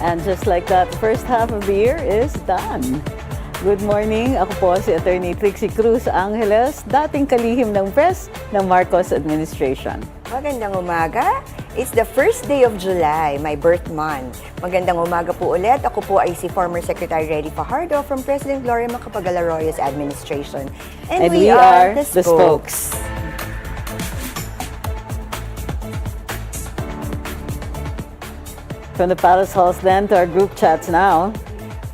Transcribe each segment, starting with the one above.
And just like that, the first half of the year is done. Good morning, ako po si Atty. Trixie Cruz-Angeles, dating kalihim ng press ng Marcos administration. Magandang umaga. It's the first day of July, my birth month. Magandang umaga po ulit. Ako po ay si former Secretary Relly Fajardo from President Rodrigo Duterte III's administration. And we are the spokes. From the palace halls then to our group chats now.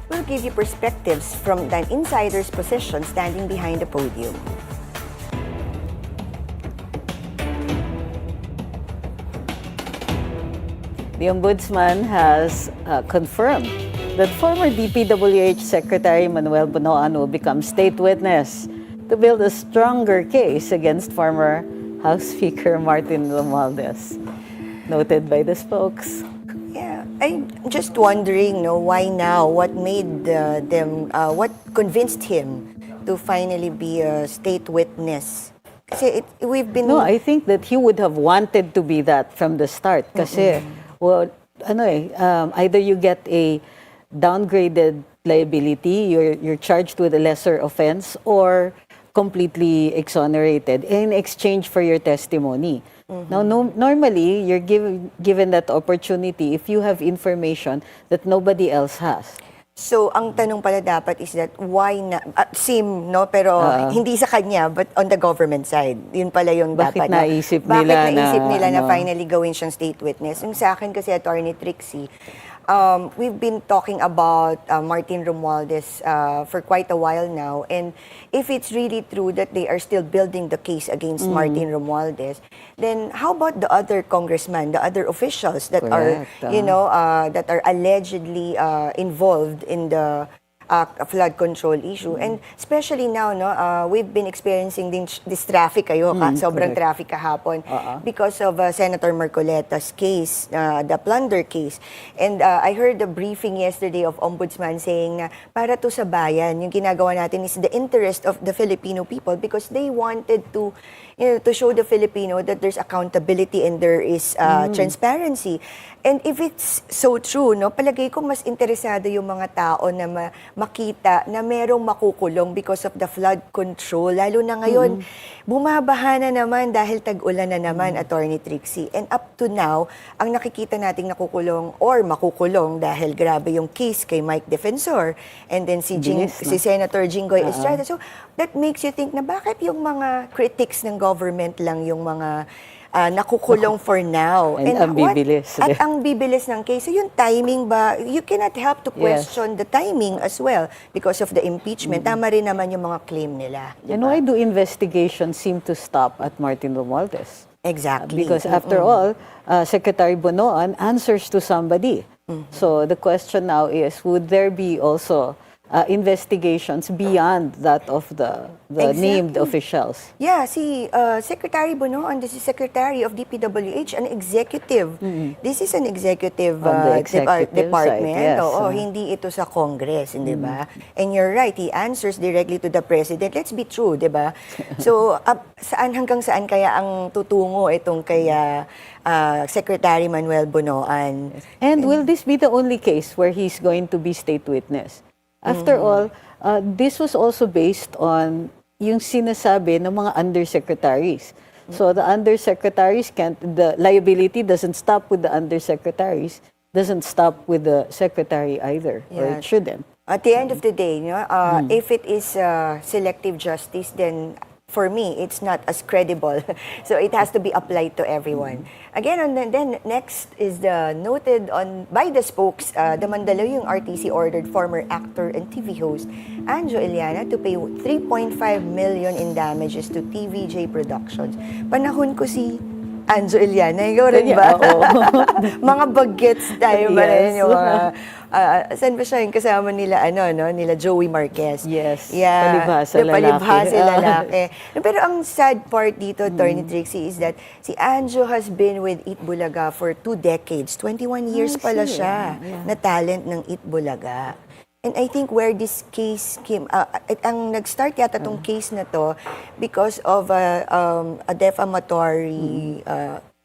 We'll give you perspectives from an insider's position standing behind the podium. The Ombudsman has confirmed that former DPWH Secretary Manuel Bonoan will become state witness to build a stronger case against former House Speaker Martin Romualdez. Noted by the spokes. Yeah, I'm just wondering, why now? What made what convinced him to finally be a state witness? Kasi we've been... No, I think that he would have wanted to be that from the start. Kasi, well, either you get a downgraded liability, you're charged with a lesser offense, or completely exonerated in exchange for your testimony. Now, normally, you're given that opportunity if you have information that nobody else has. So, ang tanong pala dapat is that why na, pero hindi sa kanya, but on the government side. Yun pala yung dapat. Bakit naisip nila na finally gawin siyang state witness? Yung sa akin kasi, Atty. Trixie, we've been talking about Martin Romualdez for quite a while now. And if it's really true that they are still building the case against Martin Romualdez, then how about the other congressmen, the other officials that are, that are allegedly involved in the flood control issue? And especially now, we've been experiencing this traffic sobrang traffic kahapon because of Senator Marcoleta's case, the plunder case. And I heard the briefing yesterday of Ombudsman saying na para to sa bayan, yung ginagawa natin is the interest of the Filipino people because they wanted to show the Filipino that there's accountability and there is transparency. And if it's so true, palagay ko mas interesado yung mga tao na makita na merong makukulong because of the flood control. Lalo na ngayon, bumabaha na naman dahil tag-ulan na naman, Atty. Trixie. And up to now, ang nakikita nating nakukulong or makukulong dahil grabe yung case kay Mike Defensor and then si Senator Jinggoy Estrada. So that makes you think na bakit yung mga critics ng government lang yung mga nakukulong for now. And ang bibilis. At ang bibilis ng case. So yung timing ba, you cannot help to question the timing as well because of the impeachment. Tama rin naman yung mga claim nila. Diba? And why do investigations seem to stop at Martin Romualdez? Exactly. Because after all, Secretary Bonoan answers to somebody. So the question now is, would there be also investigations beyond that of the named officials? Yeah, si Secretary Bonoan, this is Secretary of DPWH, an executive. This is an executive, department. Side, yes. Hindi ito sa Congress, di ba? And you're right, he answers directly to the President. Let's be true, di ba? So, hanggang saan kaya ang tutungo itong kaya Secretary Manuel Bonoan? And will this be the only case where he's going to be state witness? After all, this was also based on yung sinasabi ng mga undersecretaries. So the undersecretaries the liability doesn't stop with the undersecretaries, doesn't stop with the secretary either, or it shouldn't. At the end of the day, if it is selective justice, then for me, it's not as credible. So it has to be applied to everyone. Again, then next is the noted by the spokes, the Mandaluyong RTC ordered former actor and TV host Anjo Iliana to pay 3.5 million in damages to TVJ Productions. Panahon ko si Anjo Iliana, ikaw rin ba? Mga bagets tayo ba rin yung saan ba siya yung kasama nila, nila Joey Marquez? Yes, yeah, palibhasa lalaki. Palibhasa lalaki. Pero ang sad part dito, Atty. Trixie, is that si Anjo has been with Eat Bulaga for 2 decades. 21 years pala siya na talent ng Eat Bulaga. And I think where this case came, ang nag-start yata tong case na to because of a defamatory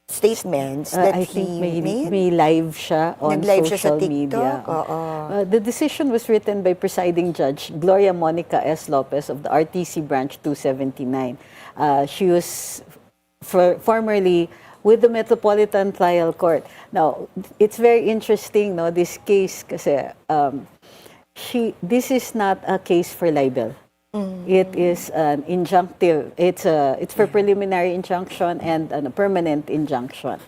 statements that I think he made. may live siya on Nag-live siya sa social media. TikTok, oo. The decision was written by presiding judge Gloria Monica S. Lopez of the RTC branch 279. She was formerly with the Metropolitan Trial Court. Now, it's very interesting, no, this case kasi this is not a case for libel. It is an injunctive. It's for preliminary injunction and a permanent injunction.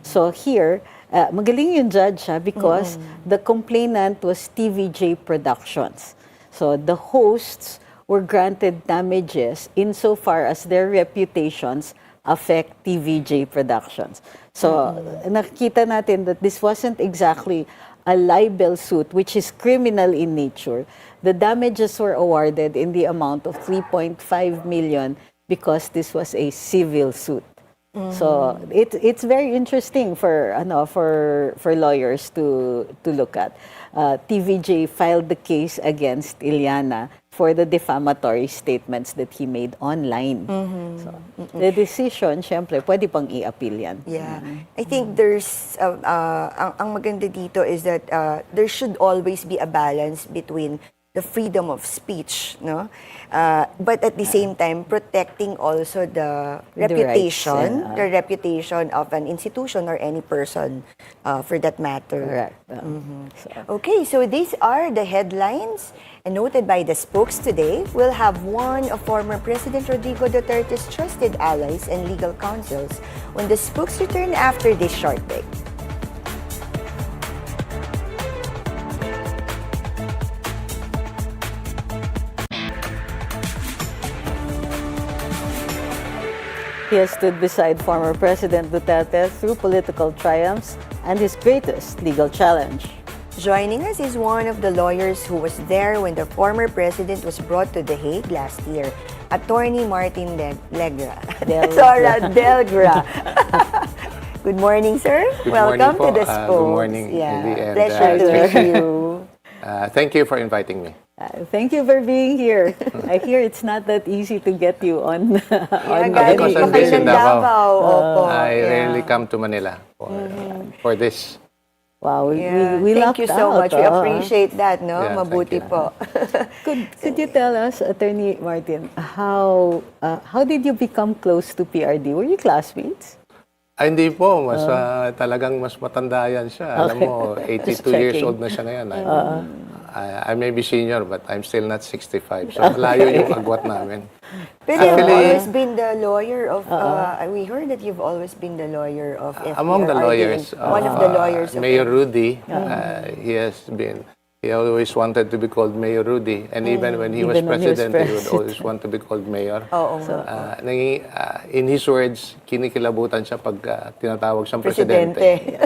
So here, magaling yung judge because the complainant was TVJ Productions. So the hosts were granted damages insofar as their reputations affect TVJ Productions. So nakikita natin that this wasn't exactly a libel suit, which is criminal in nature. The damages were awarded in the amount of 3.5 million because this was a civil suit. So it's very interesting for lawyers to look at. TVJ filed the case against Iliana for the defamatory statements that he made online. So the decision, syempre, pwede pang i-appeal yan. Yeah. I think there's, ang maganda dito is that there should always be a balance between the freedom of speech, no? But at the same time, protecting also the reputation, rights, the reputation of an institution or any person, for that matter. Correct. Okay, so these are the headlines and noted by the spokes today. We'll have one of former President Rodrigo Duterte's trusted allies and legal counsels when the spokes return after this short break. He has stood beside former President Duterte through political triumphs and his greatest legal challenge. Joining us is one of the lawyers who was there when the former president was brought to The Hague last year, Attorney Martin Delgra. Delgra. Good morning, sir. Good Welcome morning to the po. spokes. Good morning, Lily, and, Pleasure to Trixie. meet you. Thank you for inviting me. Thank you for being here. I hear it's not that easy to get you on. Galing because pa I'm kayo based in ng Davao. Opo. I Yeah. rarely come to Manila for this. Wow, Yeah. we Thank you lucked so out, much. We appreciate that, no? Yeah, Mabuti thank you. po. Could you tell us, Attorney Martin, how did you become close to PRD? Were you classmates? Ay, hindi po. Talagang mas matanda yan siya. Alam mo, 82 years checking. old na siya ngayon. I may be senior, but I'm still not 65. So, malayo yung agwat namin. But you've Actually, always been the lawyer of, we heard that you've always been the lawyer of FPRRD. Among the lawyers, One of the lawyers of Mayor Rudy, he always wanted to be called Mayor Rudy. And even when he was Even when he was president, he would always want to be called Mayor. Oo. In his words, kinikilabutan siya pag tinatawag siyang presidente.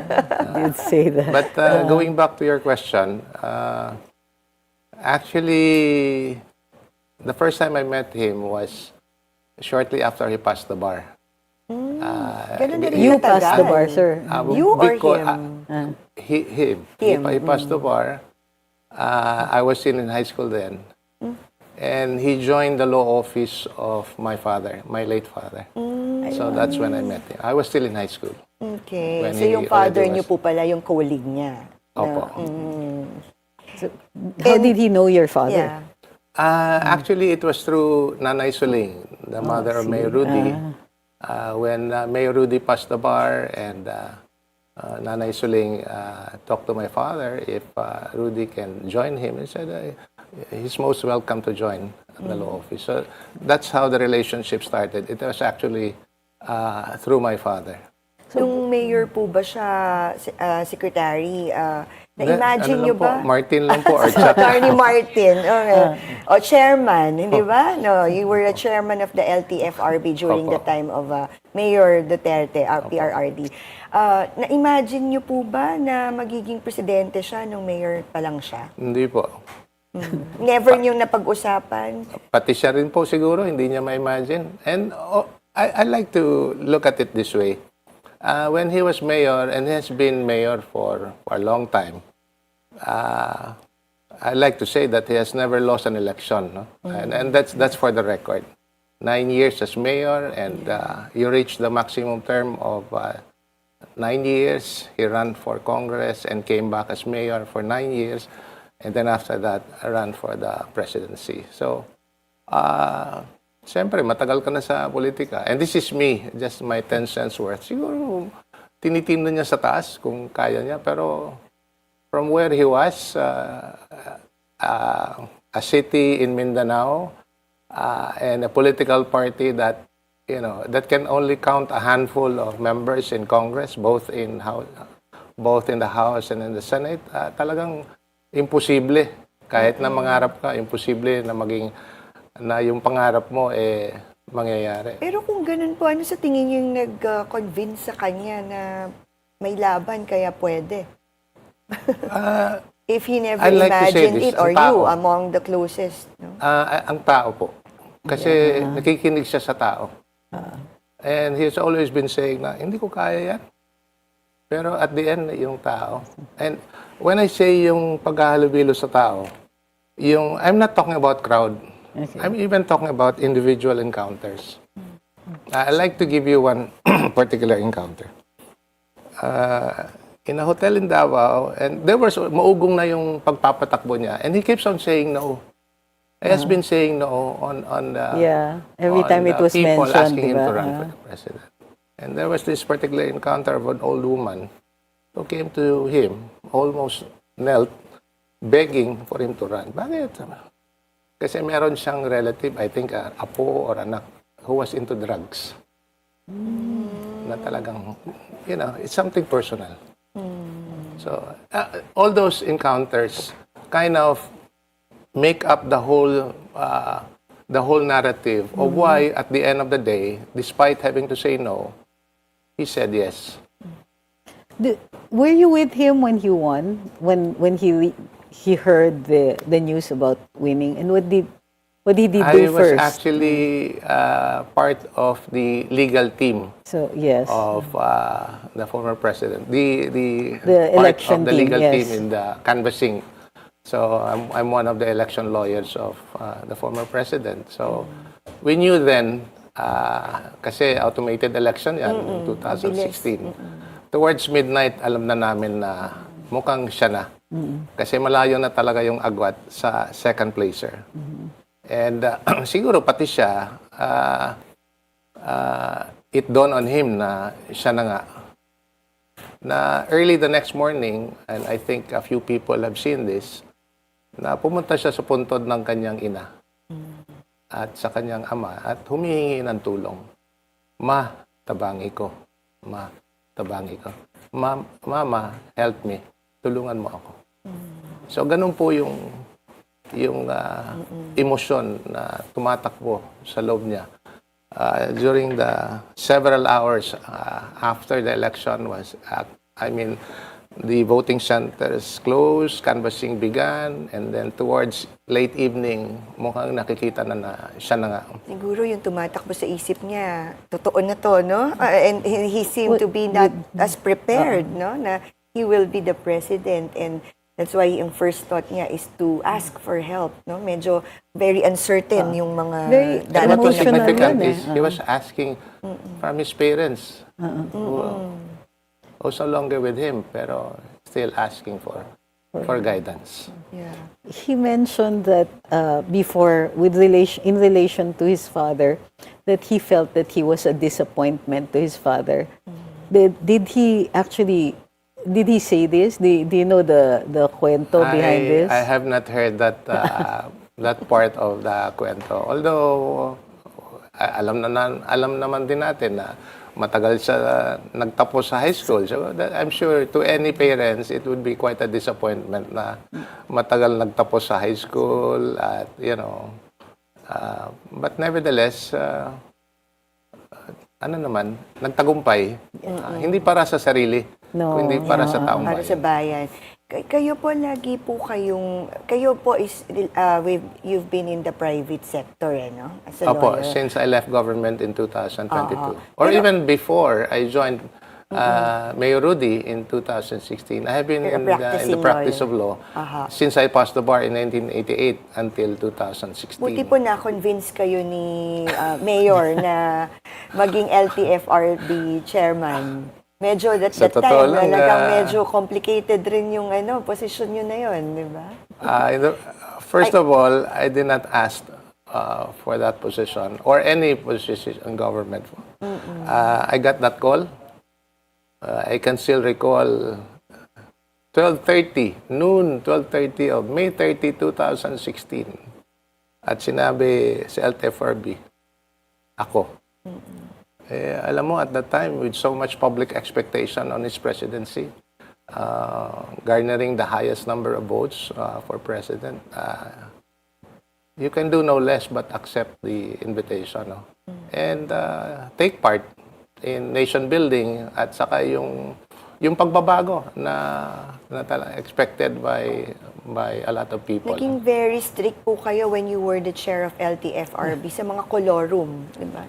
Did say that. But going back to your question, actually, the first time I met him was shortly after he passed the bar. Ganun na rin You katagal. passed the bar, sir. You or because, him? Him. He passed the bar. I was still in high school then. And he joined the law office of my father, my late father. So that's when I met him. I was still in high school. Okay. When So he yung father already niyo po pala yung colleague niya. Opo. So, how did he know your father? Yeah. Actually, it was through Nanay Suling, the mother of Mayor Rudy. When Mayor Rudy passed the bar and Nanay Suling talked to my father if Rudy can join him, he said he's most welcome to join the law office. So that's how the relationship started. It was actually through my father. Nung mayor po ba siya, secretary, na-imagine Ano niyo lang po, ba? Martin lang po, or chat. Attorney Martin. Okay. O chairman, hindi ba? No, you were a chairman of the LTFRB during the Opo. time of Mayor Duterte, PRRD. Na-imagine niyo po ba na magiging presidente siya nung mayor pa lang siya? Hindi po. Never niyong napag-usapan? Pati siya rin po siguro, hindi niya ma-imagine. And I like to look at it this way. When he was mayor, and he has been mayor for a long time, I like to say that he has never lost an election. No? And that's for the record. 9 years as mayor, and you reach the maximum term of 9 years. He ran for Congress and came back as mayor for 9 years. And then after that, I ran for the presidency. So, siyempre, matagal ka na sa politika. And this is me, just my 10 cents worth. Siguro, tinitindo niya sa taas kung kaya niya. Pero from where he was, a city in Mindanao, and a political party that, that can only count a handful of members in Congress, both in the House and in the Senate, talagang imposible. Kahit na mangarap ka, imposible na yung pangarap mo mangyayari. Pero kung ganun po, ano sa tingin yung nag-convince sa kanya na may laban kaya pwede? If he never imagined it, or you among the closest? No? Ang tao po. Kasi nakikinig siya sa tao. And he's always been saying na, hindi ko kaya yan. Pero at the end, yung tao. And when I say yung paghahalubilo sa tao, I'm not talking about crowd. Okay. I'm even talking about individual encounters. I'd like to give you one particular encounter. In a hotel in Davao, and there was, maugong na yung pagpapatakbo niya, and he keeps on saying no. He has been saying no on every time it was people mentioned, asking him to run for the president. And there was this particular encounter of an old woman who came to him, almost knelt, begging for him to run. Bakit? Kasi meron siyang relative, I think, apo or anak, who was into drugs. Na talagang, it's something personal. So, all those encounters kind of make up the whole narrative of why, at the end of the day, despite having to say no, he said yes. Were you with him when he won? When he heard the news about winning, and what did he do first? I was actually part of the legal team. So yes, of the former president, the part election of the legal team, team in the canvassing. So I'm one of the election lawyers of the former president. So we knew then, kasi automated election yan in 2016. Towards midnight, alam na namin na mukhang siya na. Kasi malayo na talaga yung agwat sa second placer. And siguro pati siya, it dawned on him na siya na nga. Na early the next morning, and I think a few people have seen this, na pumunta siya sa puntod ng kanyang ina at sa kanyang ama at humihingi ng tulong. Ma, tabangi ko. Ma, tabangi ko. Mama, help me. Tulungan mo ako. So, ganun po yung emosyon na tumatakbo sa loob niya. During the several hours after the election was, the voting centers closed, canvassing began, and then towards late evening, mukhang nakikita na siya na nga. Siguro yung tumatakbo sa isip niya, totoo na to, no? And he seemed to be not as prepared, no? Na he will be the president, and that's why yung first thought niya is to ask for help, no? Medyo very uncertain yung mga And what was emotional significant yun, is he was asking from his parents who's no longer with him, pero still asking for guidance. Yeah. He mentioned that before, in relation to his father, that he felt that he was a disappointment to his father. Did he say this? Do you know the kwento behind this? I have not heard that that part of the kwento. Although alam naman din natin na matagal siya nagtapos sa high school. So I'm sure to any parents, it would be quite a disappointment na matagal nagtapos sa high school at, but nevertheless, nagtagumpay. Hindi para sa sarili, kundi para sa taong bayan. Para sa bayan. Kayo po is, you've been in the private sector, no? As a lawyer. Since I left government in 2022. Or even before I joined Mayor Rudy in 2016. I have been in the practice of law since I passed the bar in 1988 until 2016. Buti po na-convince kayo ni Mayor na maging LTFRB chairman. Medyo that totoo time, lang, talagang medyo complicated rin yung posisyon nyo na yun, di ba? First of all, I did not ask for that position or any position in government. I got that call. I can still recall 12:30, noon 12:30 of May 30, 2016. At sinabi si LTFRB, ako. Alam mo, at that time, with so much public expectation on his presidency, garnering the highest number of votes for president, you can do no less but accept the invitation, no? And take part in nation building at saka yung pagbabago na expected by a lot of people. Naging very strict po kayo when you were the chair of LTFRB sa mga colorum, di ba?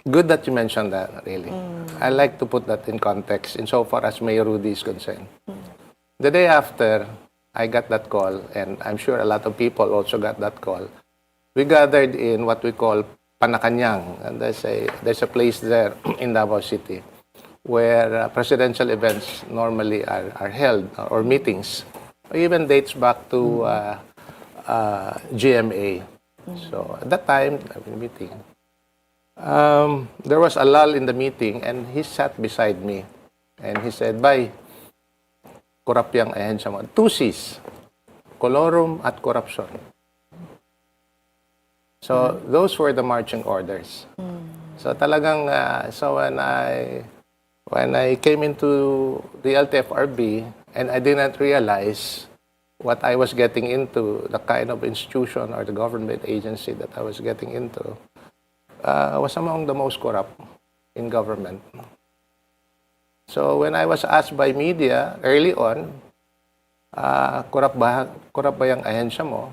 Good that you mentioned that, really. I like to put that in context insofar as Mayor Rudy is concerned. The day after I got that call, and I'm sure a lot of people also got that call, we gathered in what we call Panakanyang, and there's a place there in Davao City where presidential events normally are held, or meetings. Even dates back to GMA. So at that time, I've been meeting. There was a lull in the meeting, and he sat beside me, and he said, "Bay, korap yang ahensya mo." Two C's, colorum at corruption. So those were the marching orders. So talagang, so when I came into the LTFRB, and I did not realize what I was getting into, the kind of institution or the government agency that I was getting into, was among the most corrupt in government. So when I was asked by media early on, korap ba yung ahensya mo?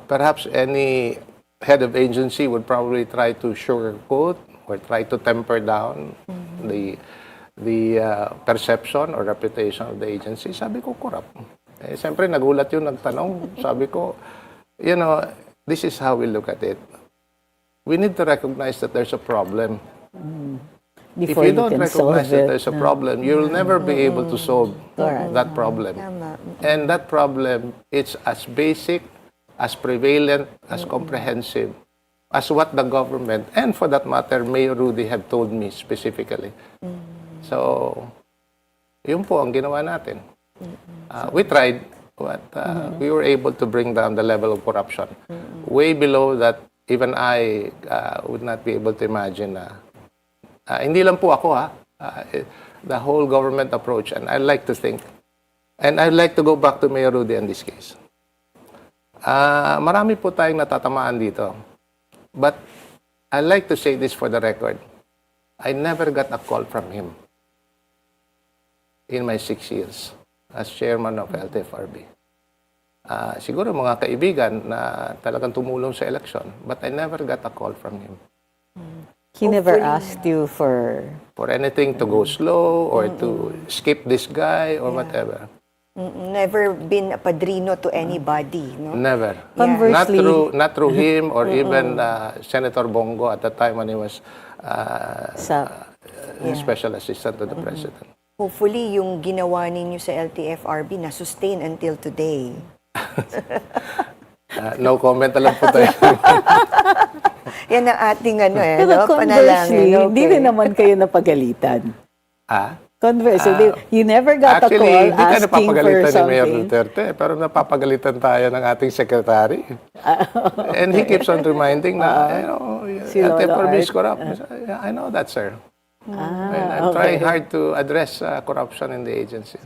Perhaps any head of agency would probably try to sugarcoat or try to temper down the perception or reputation of the agency. Sabi ko, corrupt. Siyempre, nagulat yun, nagtanong. Sabi ko, this is how we look at it. We need to recognize that there's a problem. If you don't recognize that there's a problem, you'll never be able to solve that problem. And that problem, it's as basic, as prevalent, as comprehensive as what the government, and for that matter, Mayor Rudy have told me specifically. So, yun po ang ginawa natin. We tried, but we were able to bring down the level of corruption way below that even I would not be able to imagine. Hindi lang po ako, the whole government approach, and I like to think, and I'd like to go back to Mayor Rudy in this case. Marami po tayong natatamaan dito. But I like to say this for the record. I never got a call from him in my 6 years as chairman of LTFRB. Siguro mga kaibigan na talagang tumulong sa election, but I never got a call from him. He never asked you for anything to go slow or to skip this guy or whatever. Never been a padrino to anybody, no? Never. Conversely, Not through him or even Senator Bongo at the time when he was special assistant to the president. Hopefully, yung ginawa ninyo sa LTFRB na sustain until today. No comment na lang po tayo. Yan ang ating pero conversely, panalangin. hindi rin naman kayo napagalitan. Conversely, you never got a call Actually, hindi tayo asking for napapagalitan ni Mayor something. Duterte, pero napapagalitan tayo ng ating secretary. And he keeps on reminding na, Si Lolo LTFRB is Art. corrupt. Yeah, I know that, sir. And I'm trying hard to address corruption in the agency.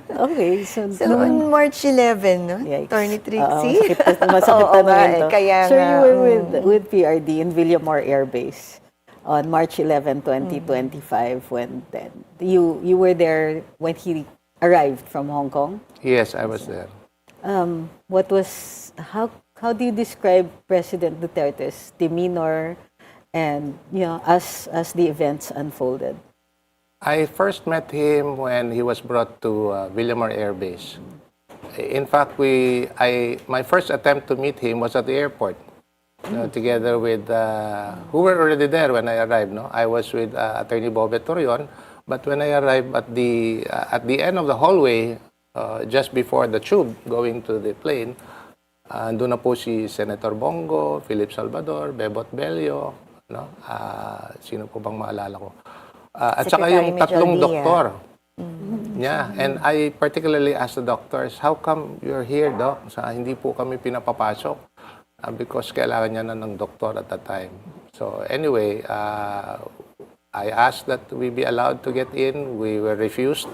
Okay, so On March 11, no? Yikes. Attorney Trixie. Masakit Oo na nga, rin to. kaya So nga. you were with PRD in Bilyonaryo Air Base on March 11, 2025 when then you were there when he arrived from Hong Kong. Yes, I was there. How do you describe President Duterte's demeanor and as the events unfolded? I first met him when he was brought to Bilyonaryo Air Base. In fact, my first attempt to meet him was at the airport. together with, who were already there when I arrived, no? I was with Attorney Bobet Torion, but when I arrived at the end of the hallway, just before the tube going to the plane, andun na po si Senator Bongo, Philip Salvador, Bebot Bello, no? Sino po bang maalala ko? At saka yung tatlong doktor. Yeah, and I particularly asked the doctors, how come you're here, Doc? Hindi po kami pinapapasok because kailangan niya na ng doktor at that time. So anyway, I asked that we be allowed to get in. We were refused.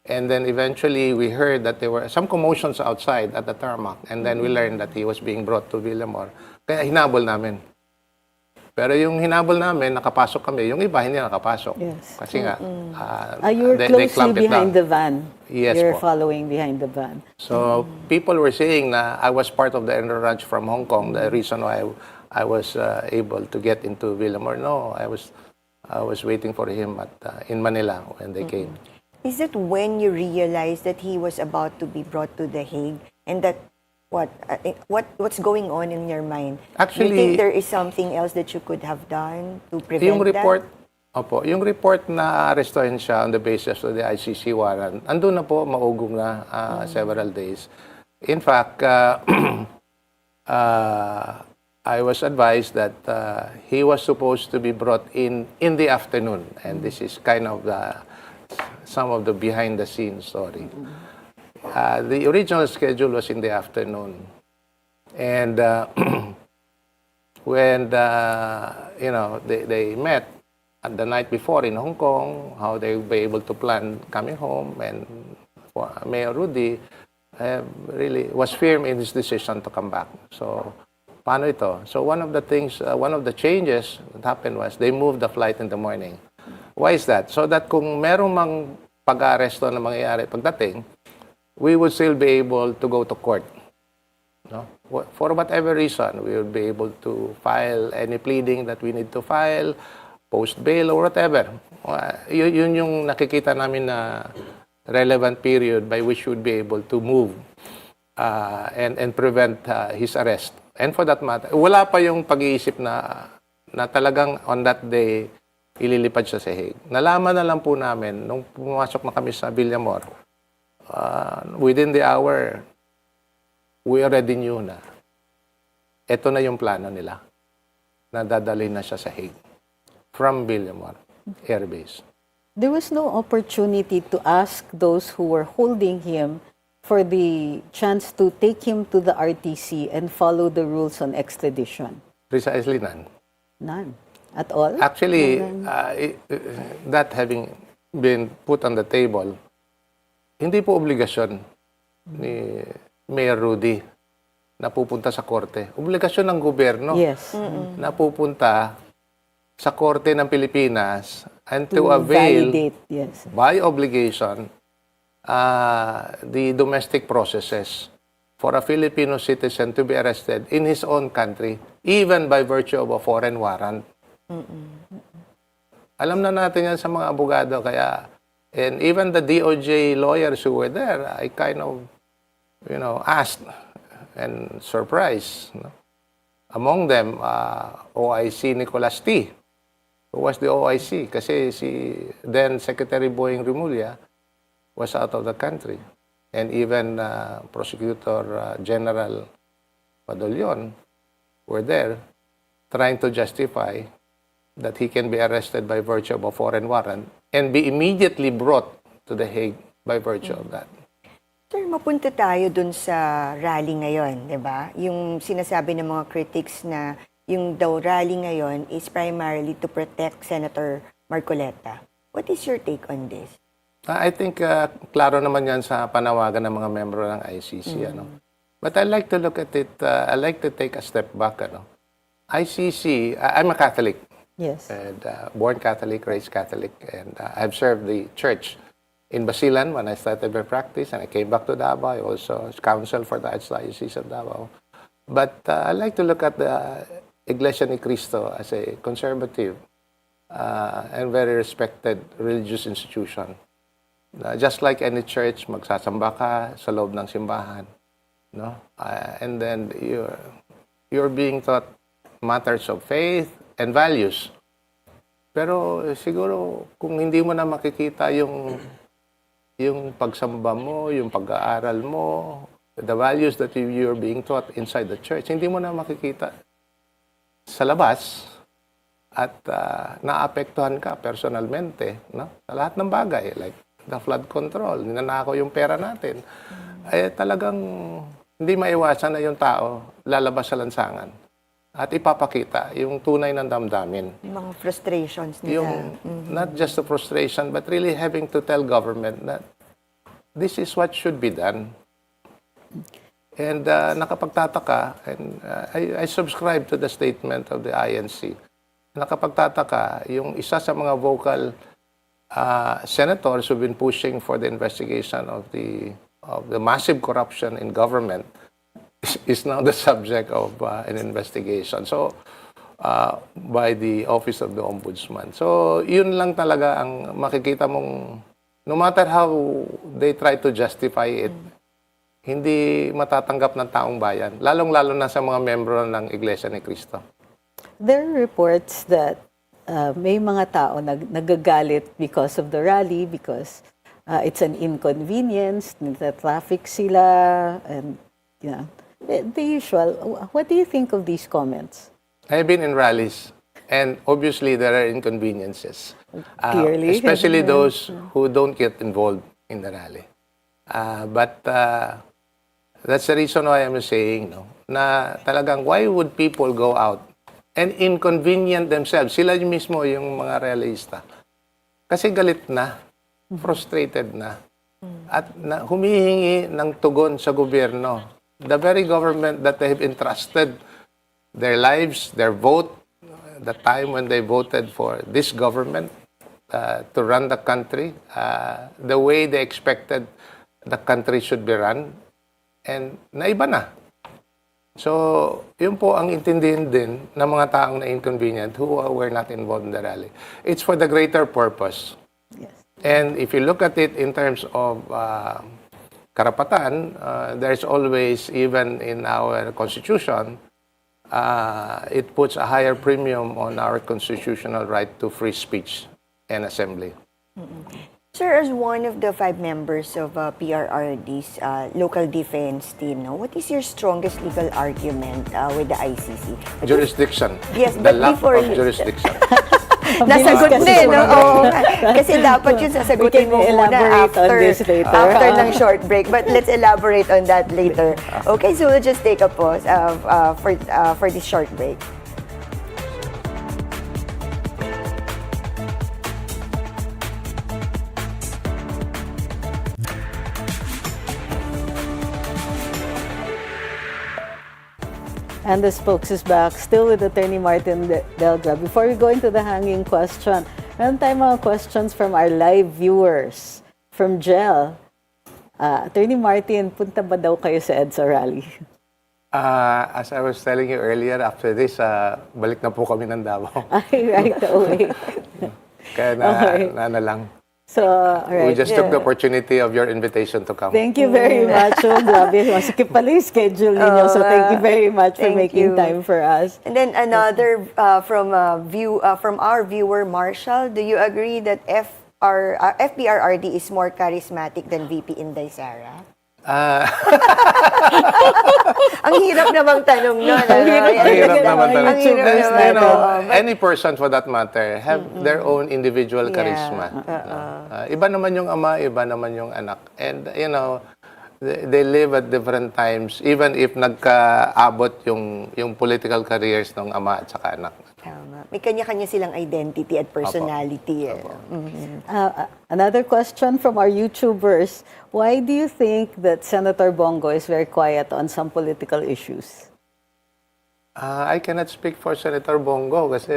And then eventually we heard that there were some commotions outside at the tarmac. And then we learned that he was being brought to Villamor. Kaya hinabol namin. Pero yung hinabol namin, nakapasok kami. Yung iba, hindi nakapasok. Yes. Kasi nga, You were they closely clamped it behind down. the van. Yes You're po. following behind the van. So people were saying na I was part of the entourage from Hong Kong. The reason why I was able to get into Villamor. No, I was waiting for him in Manila when they came. Is it when you realized that he was about to be brought to The Hague, and that what's going on in your mind? Actually, do you think there is something else that you could have done to prevent Yung report, that? opo, yung report na arrestuhin siya on the basis of the ICC warrant, andun na po, maugong na several days. In fact, I was advised that he was supposed to be brought in the afternoon, and this is kind of some of the behind-the-scenes story. The original schedule was in the afternoon, and when they met at the night before in Hong Kong, how they would be able to plan coming home, and Mayor Rudy really was firm in his decision to come back. So, paano ito? So one of the changes that happened was they moved the flight in the morning. Why is that? So that kung merong mang pag-aresto na mangyayari pagdating, we would still be able to go to court. No? For whatever reason, we would be able to file any pleading that we need to file, post bail or whatever. Yun yung nakikita namin na relevant period by which we would be able to move and prevent his arrest. And for that matter, wala pa yung pag-iisip na talagang on that day, ililipad siya sa Hague. Nalaman na lang po namin nung pumasok na kami sa Villamor, within the hour, we already knew na ito na yung plano nila na dadalhin na siya sa Hague from Villamor Air Base. There was no opportunity to ask those who were holding him for the chance to take him to the RTC and follow the rules on extradition? Precisely none. None. At all? Actually, that having been put on the table, hindi po obligasyon ni Mayor Rudy na pupunta sa korte. Obligasyon ng gobyerno Yes. na pupunta sa korte ng Pilipinas and to avail validate, yes. by obligation the domestic processes for a Filipino citizen to be arrested in his own country, even by virtue of a foreign warrant. Alam na natin yan sa mga abogado, kaya, and even the DOJ lawyers who were there, I kind of, asked and surprised. No? Among them, OIC Nicolas T., who was the OIC, kasi si then Secretary Boying Rimulya was out of the country. And even Prosecutor General Padolyon were there trying to justify that he can be arrested by virtue of a foreign warrant and be immediately brought to The Hague by virtue of that. Sir, mapunta tayo dun sa rally ngayon, di ba? Yung sinasabi ng mga critics na yung daw rally ngayon is primarily to protect Senator Marcoleta. What is your take on this? I think klaro naman yan sa panawagan ng mga membro ng ICC. But I like to look at it, I like to take a step back. ICC, I'm a Catholic. Yes. And born Catholic, raised Catholic, and I've served the church in Basilan when I started my practice, and I came back to Davao. I also counsel for the Archdiocese of Davao. But I like to look at the Iglesia ni Cristo as a conservative and very respected religious institution. Just like any church, magsasamba ka sa loob ng simbahan, no? And then you're being taught matters of faith and values. Pero siguro kung hindi mo na makikita yung pagsamba mo, yung pag-aaral mo, the values that you're being taught inside the church, hindi mo na makikita sa labas at naapektuhan ka personalmente, no? Sa lahat ng bagay, like the flood control, ninanakaw yung pera natin. Ay talagang hindi maiwasan na yung tao lalabas sa lansangan at ipapakita yung tunay ng damdamin. Yung mga frustrations nila. Not just the frustration, but really having to tell government that this is what should be done. And nakapagtataka, and I subscribe to the statement of the INC. Nakapagtataka, yung isa sa mga vocal senators who've been pushing for the investigation of the massive corruption in government is now the subject of an investigation. So, by the Office of the Ombudsman. So, yun lang talaga ang makikita mong, no matter how they try to justify it, hindi matatanggap ng taong bayan, lalong-lalo na sa mga membro ng Iglesia ni Cristo. There are reports that may mga tao nagagalit because of the rally, because it's an inconvenience, traffic sila, and you know, the usual. What do you think of these comments? I've been in rallies, and obviously there are inconveniences. Clearly. Especially those who don't get involved in the rally. But that's the reason why I'm saying, no, na talagang why would people go out and inconvenient themselves? Sila mismo yung mga realista. Kasi galit na, frustrated na, at humihingi ng tugon sa gobyerno. The very government that they have entrusted their lives, their vote, the time when they voted for this government to run the country, the way they expected the country should be run, and naiba na. So, yun po ang intindihin din ng mga taong na-inconvenient who were not involved in the rally. It's for the greater purpose. Yes. And if you look at it in terms of karapatan, there's always, even in our Constitution, it puts a higher premium on our constitutional right to free speech and assembly. Sir, as one of the 5 members of PRRD's local defense team, no, what is your strongest legal argument with the ICC? Jurisdiction. Yes, The but lack before of jurisdiction. Nasagot Kasi din, po no? Oo. Kasi dapat yun sasagutin mo muna elaborate on this later. after ng short break. But let's elaborate on that later. Okay, so we'll just take a pause for this short break. And the spokes is back, still with Attorney Martin Delgra. Before we go into the hanging question, meron tayong mga questions from our live viewers. From Jel. Attorney Martin, punta ba daw kayo sa EDSA rally? As I was telling you earlier, after this, balik na po kami ng Davao. Ay, right away. Kaya Okay. na lang. So, right. We just took the opportunity of your invitation to come. Thank you very much. Oh, grabe. Masikip pala yung schedule ninyo. So, thank you very much for Thank making you. time for us. And then another from our viewer Marshall, do you agree that FPRRD is more charismatic than VP Inday Sara? Ang hirap namang tanong nun. Ang hirap Ang hirap naman Ang talaga. hirap And, naman. you know, But- any person for that matter have their own individual charisma. Iba naman yung ama, iba naman yung anak. And, you know, they live at different times, even if nagkaabot yung political careers ng ama at saka anak. Tama. May kanya-kanya silang identity at personality. Opo. Another question from our YouTubers. Why do you think that Senator Bongo is very quiet on some political issues? I cannot speak for Senator Bongo kasi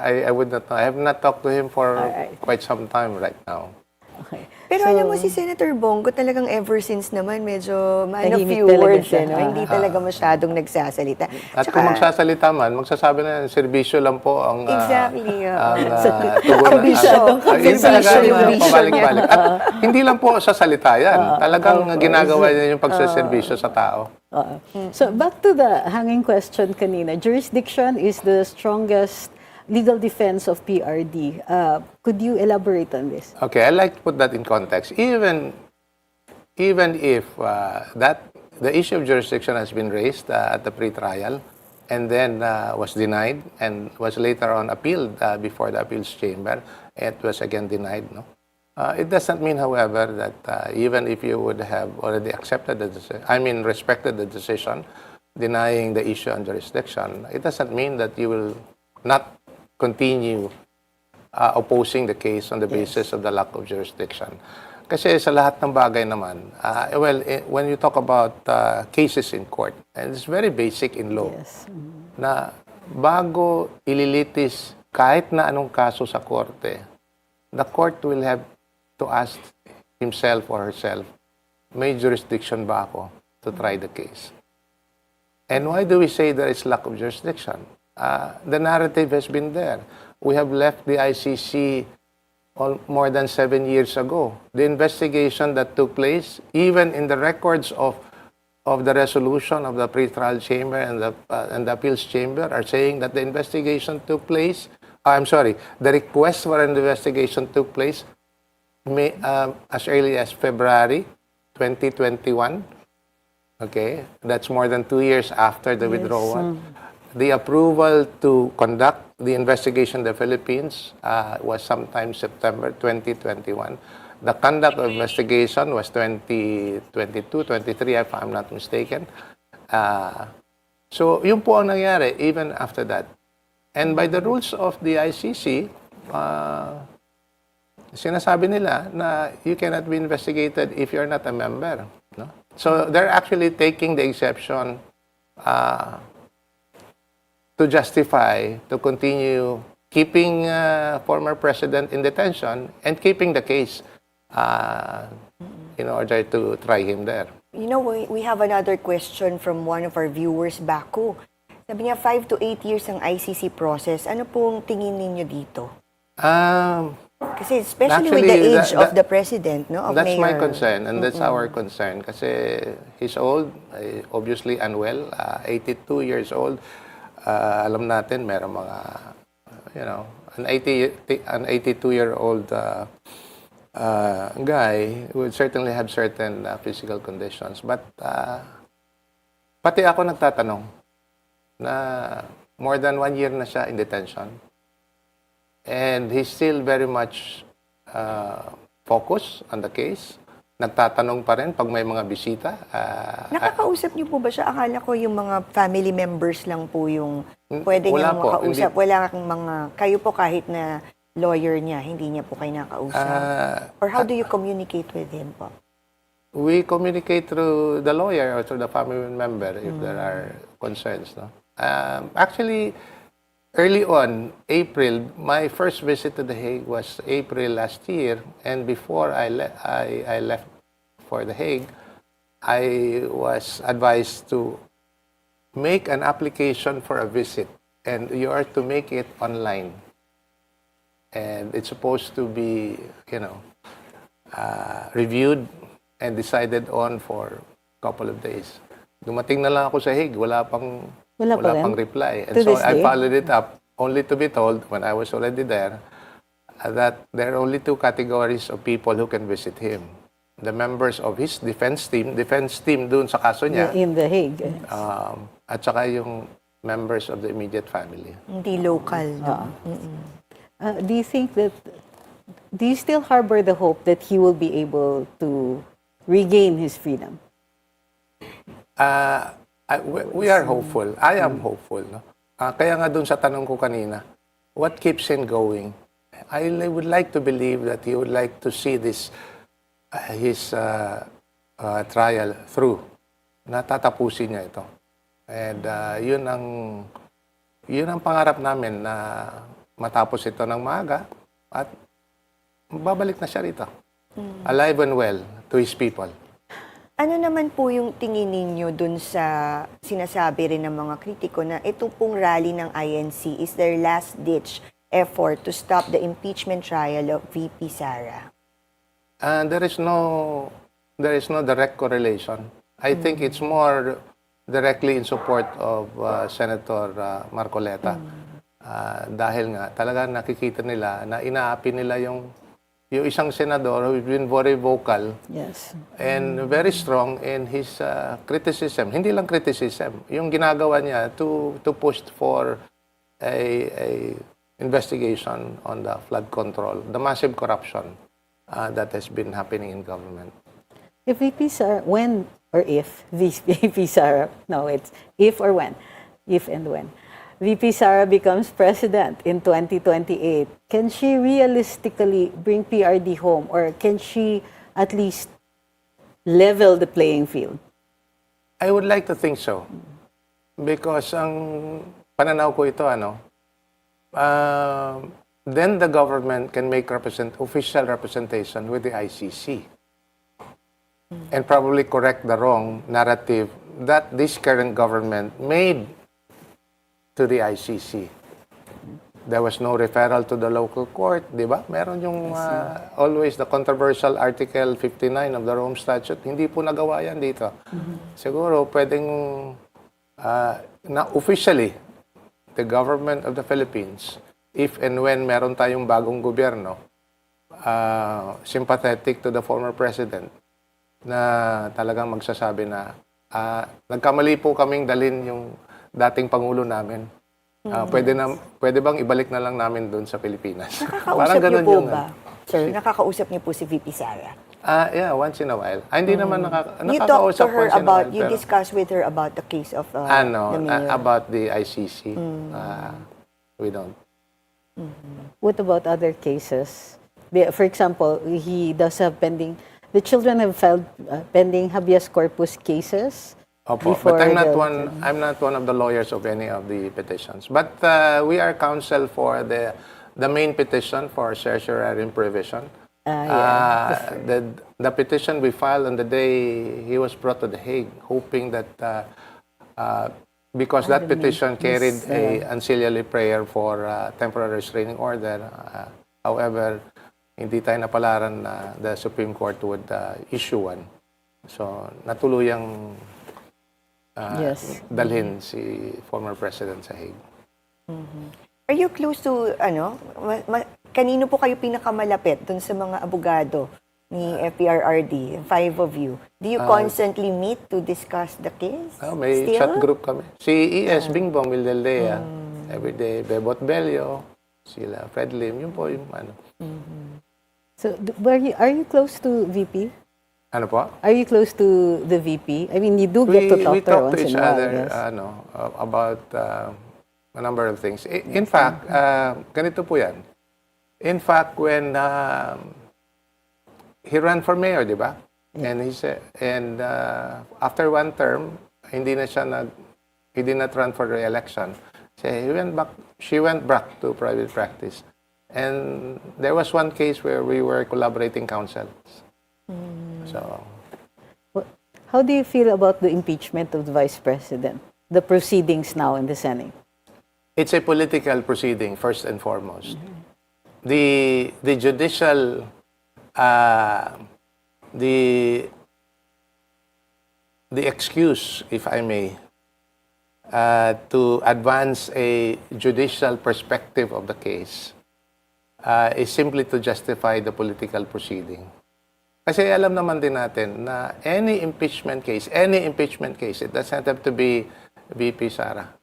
I would not know. I have not talked to him for Alright. quite some time right now. Okay. Pero So, alam mo, si Senator Bongo talagang ever since naman medyo Tahimik few talaga words, siya. Hindi talaga masyadong nagsasalita. At kung magsasalita man, magsasabi na serbisyo lang po ang Exactly. tugon. Ambisyon. Yun talaga Ambisyon, ang ambisyon pabalik-balik. At hindi lang po sa salita yan. Talagang of course. ginagawa niya yung pagsaserbisyo sa tao. So back to the hanging question kanina. Jurisdiction is the strongest legal defense of PRD. Could you elaborate on this? Okay, I like to put that in context. Even if the issue of jurisdiction has been raised at the pre-trial and then was denied and was later on appealed before the appeals chamber, it was again denied. No, it doesn't mean, however, that even if you would have already accepted the decision, respected the decision denying the issue on jurisdiction, it doesn't mean that you will not continue opposing the case on the basis of the lack of jurisdiction. Kasi sa lahat ng bagay naman, when you talk about cases in court, and it's very basic in law, na bago ililitis kahit na anong kaso sa korte, the court will have to ask himself or herself, may jurisdiction ba ako to try the case? And why do we say there is lack of jurisdiction? The narrative has been there. We have left the ICC more than 7 years ago. The investigation that took place, even in the records of the resolution of the pre-trial chamber and the appeals chamber, are saying that the investigation took place. The request for an investigation took place as early as February 2021. Okay, that's more than 2 years after the withdrawal. The approval to conduct the investigation in the Philippines was sometime September 2021. The conduct of investigation was 2022, 23, if I'm not mistaken. So, yun po ang nangyari even after that. And by the rules of the ICC, sinasabi nila na you cannot be investigated if you're not a member. No? So, they're actually taking the exception to justify, to continue keeping former president in detention and keeping the case in order to try him there. You know, we have another question from one of our viewers, Baku. Sabi niya, 5 to 8 years ang ICC process. Ano pong tingin ninyo dito? Kasi especially with the age of the president, no? Of That's my Mayor. concern, and that's our concern. Kasi he's old, obviously unwell, 82 years old. Alam natin, meron mga, an 82-year-old guy would certainly have certain physical conditions. But pati ako nagtatanong na more than 1 year na siya in detention. And he's still very much focused on the case. Nagtatanong pa rin pag may mga bisita. Nakakausap niyo po ba siya? Akala ko yung mga family members lang po yung pwede Wala niyang po, makausap. hindi. Wala kang mga, kayo po kahit na lawyer niya, hindi niya po kayo nakausap. Or how do you communicate with him po? We communicate through the lawyer or through the family member if there are concerns. No? Actually, early on, April, my first visit to The Hague was April last year, and before I left for The Hague, I was advised to make an application for a visit, and you are to make it online. And it's supposed to be, reviewed and decided on for a couple of days. Dumating na lang ako sa Hague, wala pang reply. And To so this I day? followed it up, only to be told, when I was already there, that there are only 2 categories of people who can visit him. The members of his defense team dun sa kaso niya, In The Hague. at saka yung members of the immediate family. Hindi local, no? Do you still harbor the hope that he will be able to regain his freedom? We are hopeful. I am hopeful. No? Kaya nga dun sa tanong ko kanina, what keeps him going? I would like to believe that he would like to see his trial through. Natatapusin niya ito. And yun ang pangarap namin na matapos ito ng maaga at babalik na siya rito. alive and well to his people. Ano naman po yung tingin ninyo dun sa sinasabi rin ng mga kritiko na ito pong rally ng INC is their last-ditch effort to stop the impeachment trial of VP Sara? There is no direct correlation. I think it's more directly in support of Senator Marcoleta. Dahil nga talaga nakikita nila na inaapi nila yung isang senador who's been very vocal and very strong in his criticism. Hindi lang criticism, yung ginagawa niya to push for a investigation on the flood control, the massive corruption that has been happening in government. If VP Sara, when or if VP Sara, no, it's if or when, if and when, VP Sara becomes president in 2028, can she realistically bring PRD home, or can she at least level the playing field? I would like to think so. Because ang pananaw ko ito, then the government can make official representation with the ICC and probably correct the wrong narrative that this current government made to the ICC. There was no referral to the local court, di ba? Meron yung always the controversial Article 59 of the Rome Statute. Hindi po nagawa yan dito. Siguro pwedeng na officially the government of the Philippines, if and when meron tayong bagong gobyerno, sympathetic to the former president, na talagang magsasabi na nagkamali po kaming dalhin yung dating Pangulo namin. Pwede bang ibalik na lang namin doon sa Pilipinas? Nakakausap niyo po ba? Sir, nakakausap niyo po si VP Sara? Yeah, once in a while. Hindi naman You talk to nakakausap her once in a about, while. you discuss with her about the case of the mayor? About the ICC. We don't. What about other cases? For example, he does have pending, the children have filed pending habeas corpus cases. Opo, but I'm not one of the lawyers of any of the petitions. But we are counsel for the main petition for certiorari provision. The petition we filed on the day he was brought to the Hague, hoping that because that petition carried a ancillary prayer for temporary restraining order. However, hindi tayo napalaran na the Supreme Court would issue one. So, natuluyang dalhin si former President sa Hague. Are you close to, kanino po kayo pinakamalapit dun sa mga abogado ni FPRRD, 5 of you? Do you constantly meet to discuss the case? May still? chat group kami. Si ES Bingbong Vildaldea, everyday, Bebot Bello, sila Fred Lim, yun po yung So, are you close to VP? Ano po? Are you close to the VP? I mean, you do get to talk we to her talk to once each in a while, other yes. about a number of things. In fact, ganito po yan. In fact, when he ran for mayor, di ba? And he said, after one term, he did not run for re-election. So she went back to private practice. And there was one case where we were collaborating counsel. So, how do you feel about the impeachment of the Vice President? The proceedings now in the Senate? it's a political proceeding, first and foremost. The judicial, the excuse, if I may, to advance a judicial perspective of the case is simply to justify the political proceeding. Kasi alam naman din natin na any impeachment case, it doesn't have to be VP Sara.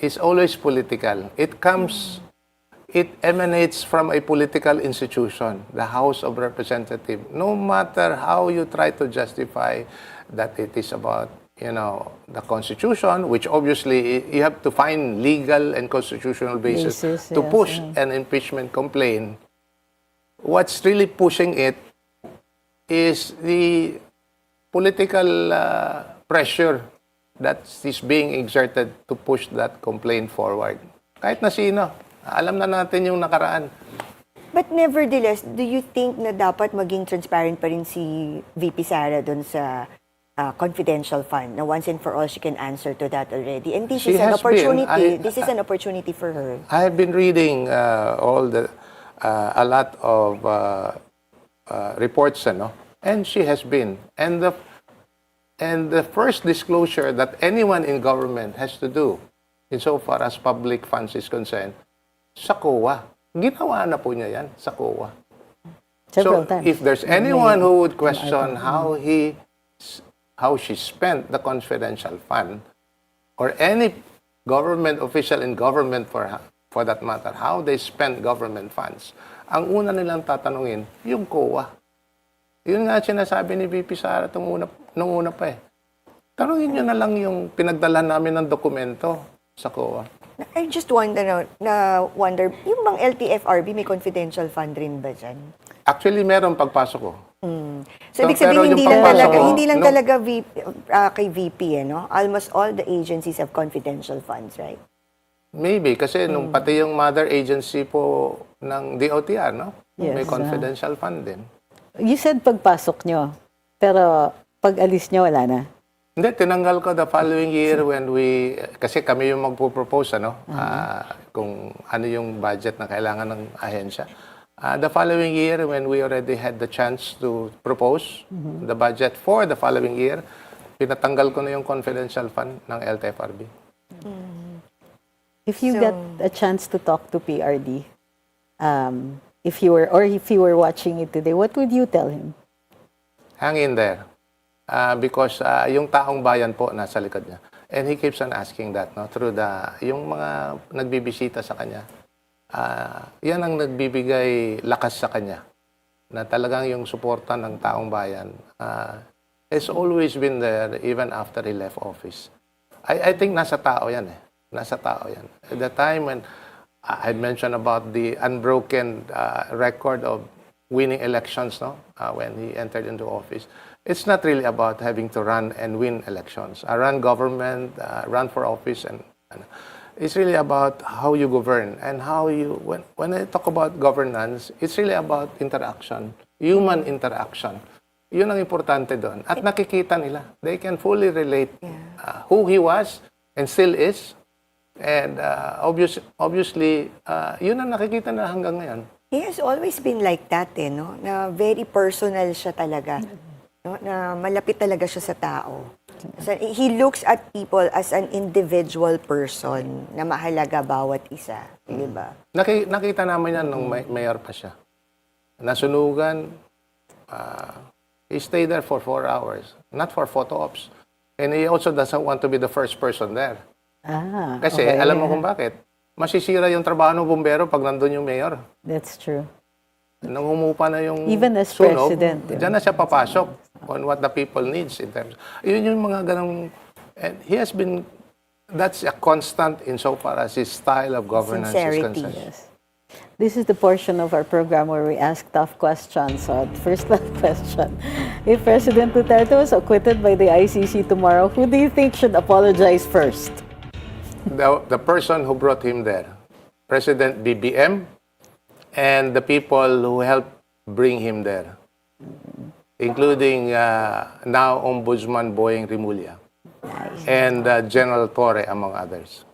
It's always political. It emanates from a political institution, the House of Representatives. No matter how you try to justify that it is about, the Constitution, which obviously you have to find legal and constitutional basis to push an impeachment complaint. What's really pushing it is the political pressure that is being exerted to push that complaint forward. Kahit na sino, alam na natin yung nakaraan. But nevertheless, do you think na dapat maging transparent pa rin si VP Sara dun sa confidential fund? Na once and for all, she can answer to that already. And this She is an has been. opportunity. This is an opportunity for her. I have been reading a lot of reports, and she has been. And the first disclosure that anyone in government has to do, insofar as public funds is concerned, sa COA. Ginawa na po niya yan sa COA. Several So times. if there's anyone who would question how she spent the confidential fund, or any government official in government for that matter, how they spent government funds, ang una nilang tatanungin, yung COA. Yun nga sinasabi ni VP Sara nung una pa eh. Tanungin nyo na lang yung pinagdala namin ng dokumento sa COA. I just wonder, yung bang LTFRB may confidential fund rin ba dyan? Actually, meron pagpasok ko. So, ibig pero sabihin, yung pagpasok ko, hindi lang no. talaga kay VP, no? Almost all the agencies have confidential funds, right? Maybe, kasi nung pati yung mother agency po ng DOTR, no? Yes, May confidential fund din. You said pagpasok nyo, pero pag alis nyo, wala na. Hindi, tinanggal ko the following year when kasi kami yung magpo-propose, kung ano yung budget na kailangan ng ahensya. The following year, when we already had the chance to propose the budget for the following year, pinatanggal ko na yung confidential fund ng LTFRB. If you get a chance to talk to PRD, if you were watching it today, what would you tell him? Hang in there. Because yung taong bayan po nasa likod niya. And he keeps on asking that, no, through yung mga nagbibisita sa kanya. Yan ang nagbibigay lakas sa kanya. Na talagang yung suporta ng taong bayan has always been there even after he left office. I think nasa tao yan eh. Nasa tao yan. At the time when I mentioned about the unbroken record of winning elections, no, when he entered into office. It's not really about having to run and win elections. Run government, run for office, and it's really about how you govern and how you. When I talk about governance, it's really about interaction, human interaction. Yun ang importante doon. At nakikita nila. They can fully relate who he was and still is. And obviously, yun ang nakikita na hanggang ngayon. He has always been like that, no? Na very personal siya talaga. No? Na malapit talaga siya sa tao. So, he looks at people as an individual person na mahalaga bawat isa. Di ba? Nakita naman yan nung mayor pa siya. Nasunugan, he stayed there for 4 hours. Not for photo ops. And he also doesn't want to be the first person there. Kasi alam mo kung bakit? Masisira yung trabaho ng bumbero pag nandun yung mayor. That's true. Nang humupa na yung Even as sunog, president. dyan na siya papasok on what the people needs in terms. Yun yung mga ganong, and he has been, that's a constant insofar as his style of governance is Sincerity. concerned. Yes. This is the portion of our program where we ask tough questions. So, first tough question. If President Duterte was acquitted by the ICC tomorrow, who do you think should apologize first? The person who brought him there, President BBM, and the people who helped bring him there, including now Ombudsman Boying Rimulya, and General Torre, among others.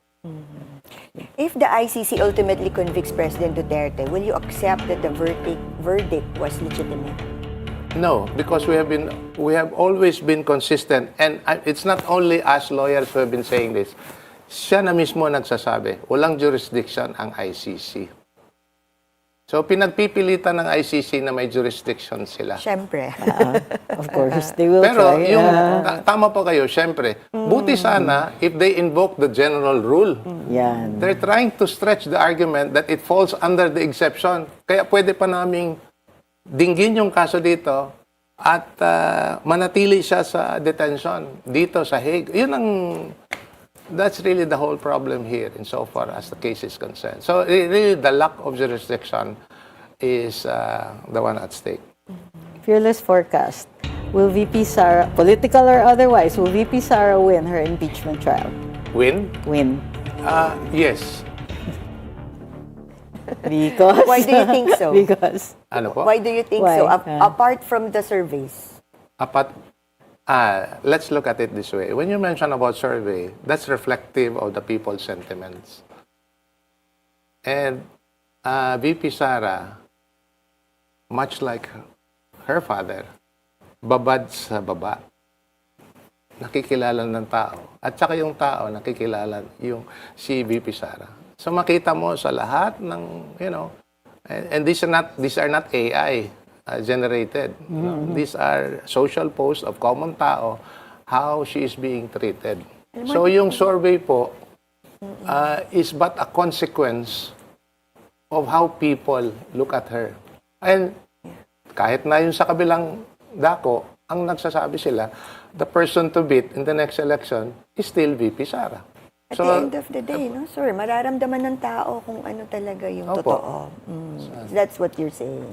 If the ICC ultimately convicts President Duterte, will you accept that the verdict was legitimate? No, because we have always been consistent, and it's not only us lawyers who have been saying this. Siya na mismo nagsasabi, walang jurisdiction ang ICC. So, pinagpipilitan ng ICC na may jurisdiction sila. Siyempre. Of course, they will Pero try. tama po kayo, syempre. Buti sana if they invoke the general rule. Yan. They're trying to stretch the argument that it falls under the exception. Kaya pwede pa naming dinggin yung kaso dito at manatili siya sa detention dito sa Hague. That's really the whole problem here insofar as the case is concerned. So really the lack of jurisdiction is the one at stake. Fearless forecast. Will VP Sara, political or otherwise, will VP Sara win her impeachment trial? Win? Win. Yes. Because? Why do you think so? Because? Ano po? Why do you think Why? so? Apart from the surveys. Let's look at it this way. When you mention about survey, that's reflective of the people's sentiments. And VP Sara, much like her father, babad sa baba. Nakikilala ng tao. At saka yung tao, nakikilala yung si VP Sara. So makita mo sa lahat ng, and these are not AI generated. These are social posts of common tao, how she is being treated. So yung survey po is but a consequence of how people look at her. And kahit na yung sa kabilang dako, ang nagsasabi sila, the person to beat in the next election is still VP Sara. At the end of the day, no, sir, mararamdaman ng tao kung ano talaga yung Opo. totoo. That's what you're saying.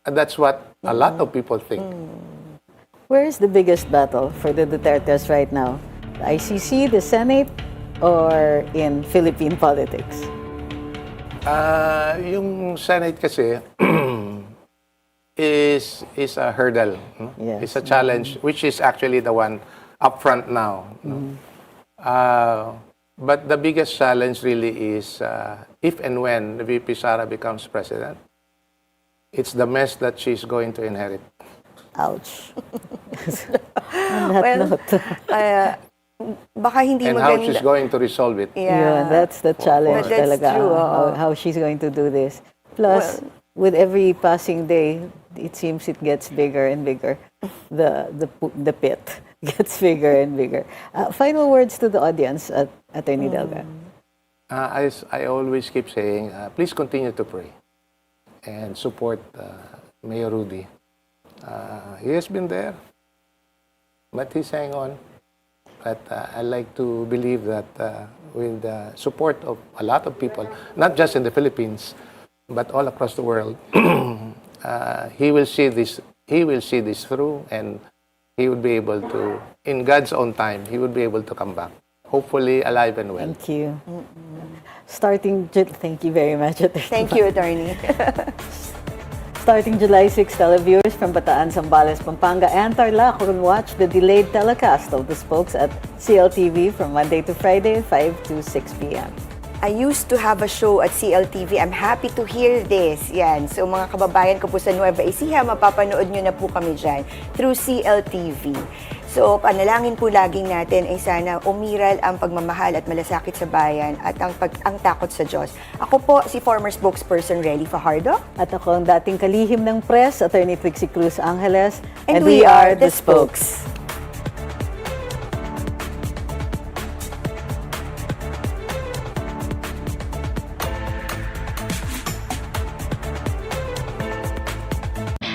And that's what a lot of people think. Where is the biggest battle for the Dutertes right now? The ICC, the Senate, or in Philippine politics? Yung Senate kasi is a hurdle. No? Yes. It's a challenge, which is actually the one up front now. No? But the biggest challenge really is if and when the VP Sara becomes president, it's the mess that she's going to inherit. Ouch. On that note. Baka hindi And maganda. how she's going to resolve it. Yeah, that's the challenge That's talaga. true, How she's going to do this. Plus, with every passing day, it seems it gets bigger and bigger. The pit gets bigger and bigger. Final words to the audience, Atty. Delga. I always keep saying, please continue to pray and support Mayor Rudy. He has been there, but he's hanging on. But I like to believe that with the support of a lot of people, not just in the Philippines, but all across the world, he will see this. He will see this through, and he will be able to, in God's own time, he will be able to come back. Hopefully, alive and well. Thank you. Thank you very much, Atty. Thank you, attorney. Starting July 6, televiewers from Bataan, Zambales, Pampanga, and Tarlac can watch the delayed telecast of the spokes at CLTV from Monday to Friday, 5 to 6 p.m. I used to have a show at CLTV. I'm happy to hear this. Yan. So mga kababayan ko po sa Nueva Ecija, mapapanood nyo na po kami dyan through CLTV. So panalangin po laging natin ay sana umiral ang pagmamahal at malasakit sa bayan at ang takot sa Diyos. Ako po si former spokesperson Relly Fajardo. At ako ang dating kalihim ng press, Atty. Trixie Cruz-Angeles. And we are the Spokes.